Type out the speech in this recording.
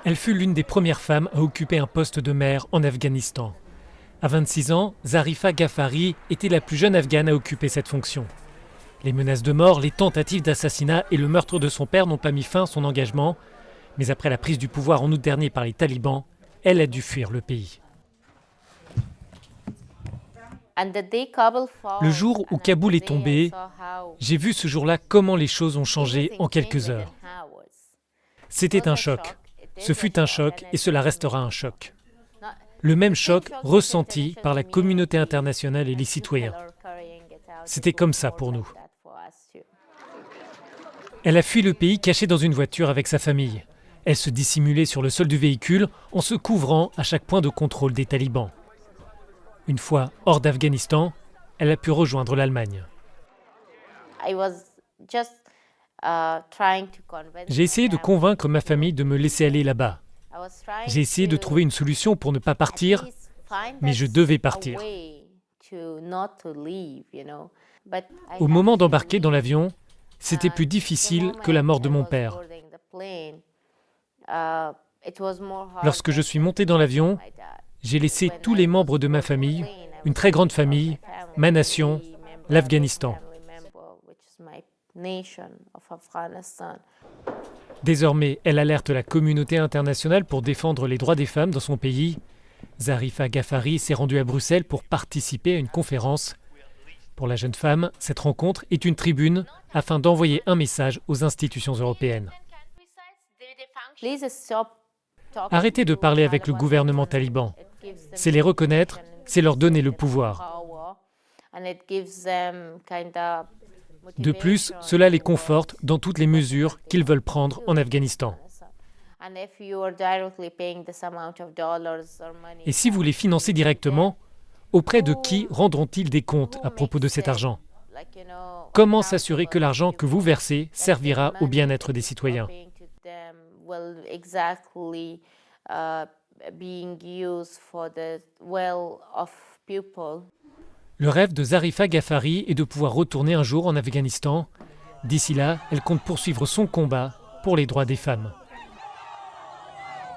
Elle fut l'une des premières femmes à occuper un poste de maire en Afghanistan. À 26 ans, Zarifa Ghaffari était la plus jeune afghane à occuper cette fonction. Les menaces de mort, les tentatives d'assassinat et le meurtre de son père n'ont pas mis fin à son engagement. Mais après la prise du pouvoir en août dernier par les talibans, elle a dû fuir le pays. Le jour où Kaboul est tombé, j'ai vu ce jour-là comment les choses ont changé en quelques heures. C'était un choc. Ce fut un choc et cela restera un choc. Le même choc ressenti par la communauté internationale et les citoyens. C'était comme ça pour nous. Elle a fui le pays cachée dans une voiture avec sa famille. Elle se dissimulait sur le sol du véhicule en se couvrant à chaque point de contrôle des talibans. Une fois hors d'Afghanistan, elle a pu rejoindre l'Allemagne. J'ai essayé de convaincre ma famille de me laisser aller là-bas. J'ai essayé de trouver une solution pour ne pas partir, mais je devais partir. Au moment d'embarquer dans l'avion, c'était plus difficile que la mort de mon père. Lorsque je suis monté dans l'avion, j'ai laissé tous les membres de ma famille, une très grande famille, ma nation, l'Afghanistan. Désormais, elle alerte la communauté internationale pour défendre les droits des femmes dans son pays. Zarifa Ghaffari s'est rendue à Bruxelles pour participer à une conférence. Pour la jeune femme, cette rencontre est une tribune afin d'envoyer un message aux institutions européennes. Arrêtez de parler avec le gouvernement taliban. C'est les reconnaître, c'est leur donner le pouvoir. De plus, cela les conforte dans toutes les mesures qu'ils veulent prendre en Afghanistan. Et si vous les financez directement, auprès de qui rendront-ils des comptes à propos de cet argent? Comment s'assurer que l'argent que vous versez servira au bien-être des citoyens? Le rêve de Zarifa Ghaffari est de pouvoir retourner un jour en Afghanistan. D'ici là, elle compte poursuivre son combat pour les droits des femmes.